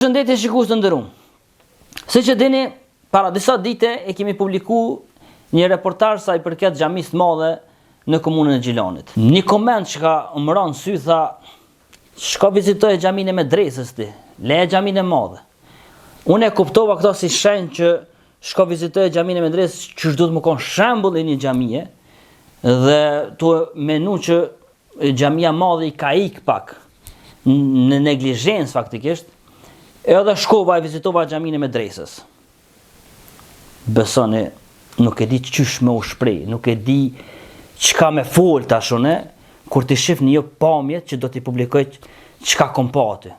Përshëndetje shikues të nderuar. Siç e dini, para disa dite e kemi publiku një reportazh sa i përket xhamisë të madhe në komunën e Gjilanit. Një koment që ka më rënë sy tha, shko vizitoj xhaminë e Medresës ti, le xhaminë e madhe. Unë e kuptova këto si shenjë që shko vizitoj xhaminë e Medresës, që duhet më kon shembull i një xhamie dhe tu menu që xhamia e madhe i ka ik pak në neglizhencë faktikisht. Edhe shkova e vizitova xhaminë e Medresës. Besoni, nuk e di çysh me u shpreh, nuk e di çka me fol tash unë, kur ti shif një pamje që do t'i publikoj çka kom pa aty.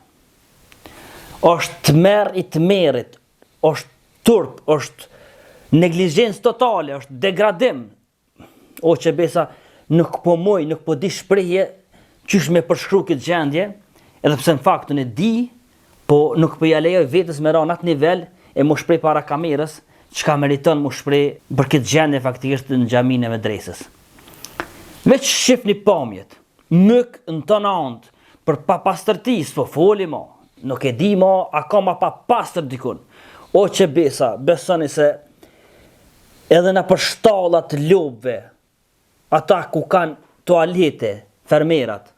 Është tmerr i tmerrit, është turp, është neglizhencë totale, është degradim. O që besa nuk po moj, nuk po di shprehje çysh me përshkru këtë gjendje, edhe pse në faktun e di, po nuk po ja lejoj vetes me ra në atë nivel e mu shpreh para kamerës çka meriton mu shpreh për këtë gjendje faktikisht në xhaminë e Medresës. Veç shifni pamjet, myk në tonë ant për papastërtisë, po foli mo, nuk e di mo, a ka ma papastër dikun. O që besa, besoni se edhe në për shtallat lopëve, ata ku kanë toalete, fermerat,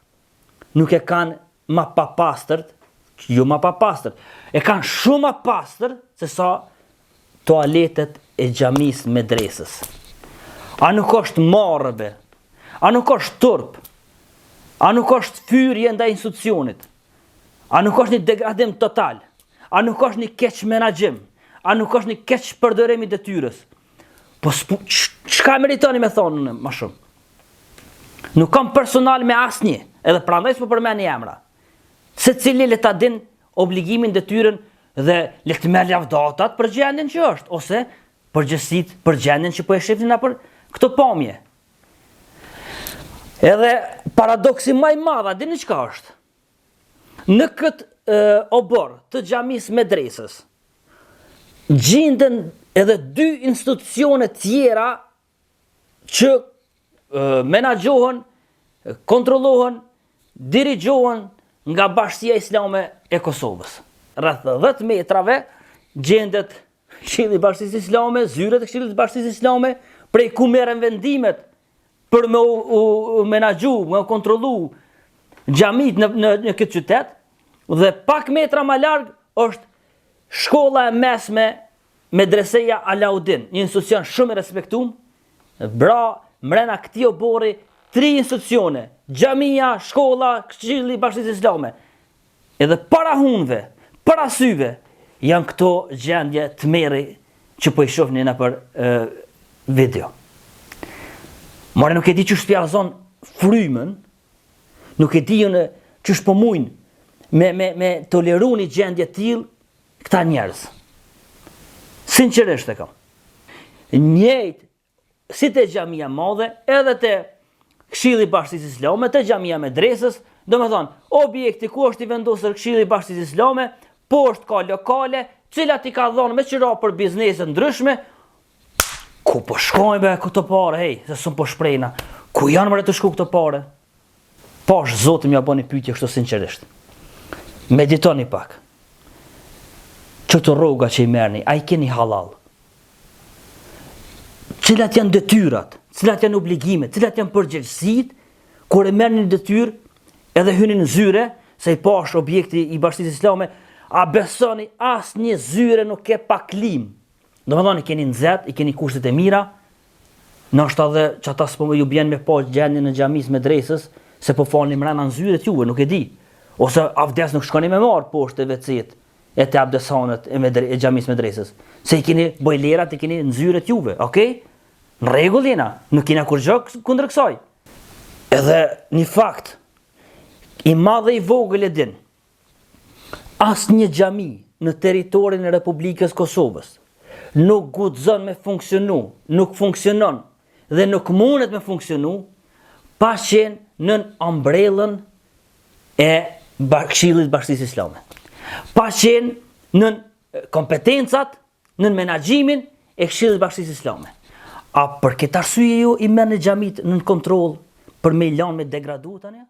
nuk e kanë ma papastërt, jo ma papastër, e kanë shumë ma pastër se sa toaletet e xhamisë Medresës. A nuk është marrëbe, a nuk është turp, a nuk është fyrje ndaj institucionit, a nuk është një degradim total, a nuk është një keq menaxhim, a nuk është një keq përdorim i detyrës. Po çka meritoni me thonë më shumë? Nuk kam personal me asnjë, edhe prandaj s'po përmend emra. Se cili le ta din obligimin, detyrën dhe le të merr lavdatat për gjendjen që është, ose përgjegjësit për gjendjen që po e shifnin na për këtë pamje. Edhe paradoksi më i madh, dini çka është? Në këtë obor të xhamisë Medresës gjenden edhe dy institucione tjera që menaxhohen, kontrollohen, dirigjohen nga Bashkia Islame e Kosovës. Rreth 10 metrave gjendet Këshilli i Bashkisë Islame, zyret e Këshillit të Bashkisë Islame, prej ku merren vendimet për me u menaxhu, me u kontrollu xhamit në këtë qytet, dhe pak metra më larg është shkolla e mesme Medreseja Alaudin, një institucion shumë i respektuar. Bra, mrena këtij obori 3 institucione, xhamia, shkolla, Këshilli i Bashkisë Islame. Edhe para hunve, para syve, janë këto gjendje të merri që po i shohni në për video. More nuk e di që shpjazon frymën, nuk e di që shpomujnë me toleru një gjendje tillë këta njerëz. Sinqerisht e kam. Njëjtë, si te xhamia madhe, edhe te Këshilli i Bashkisë Islame, te xhamia Medresës, do me thonë, objekti ku është i vendosur Këshilli i Bashkisë Islame, poshtë ka lokale, cilat i ka dhonë me qira për biznese ndryshme. Ku po shkojnë be këto pare, hej, se s'u po shprejna. Ku janë më të shku këto pare? Pash Zoti m'ja bëni pyetje kështu sinqerisht. Meditoni pak. Çto rroga që i merrni, a i keni halal? Cilat janë detyrat, cilat janë obligimet, cilat janë përgjegjësitë kur e merrni një detyrë edhe hyni në zyre, se i pash objekti i Bashkisë Islame, a besoni asnjë zyre nuk ke pa klim. Domethënë i keni nxehtë, i keni kushtet e mira. Ndoshta edhe çata s'po ju bjen me pa gjendjen në xhamisë Medresës, se po falni mrena në zyret juve, nuk e di. Ose avdes nuk shkoni me marr poshtë WC-t e te abdesanët e xhamisë Medresës. Se i keni bojlerat, i keni në zyret juve, okay? Në rregull jena, nuk kena kur gjë kundër kësaj. Edhe një fakt i madh dhe i vogël e din. Asnjë xhami në territorin e Republikës Kosovës nuk guxon me funksionu, nuk funksionon dhe nuk mundet me funksionu pa qenë në ambrellën e Këshillit të Bashkisë Islame. Pa qenë në kompetencat, në menaxhimin e Këshillit të Bashkisë Islame. A për këtë arsye ju i merrni xhamit në kontroll për me i lanë me degradu tani?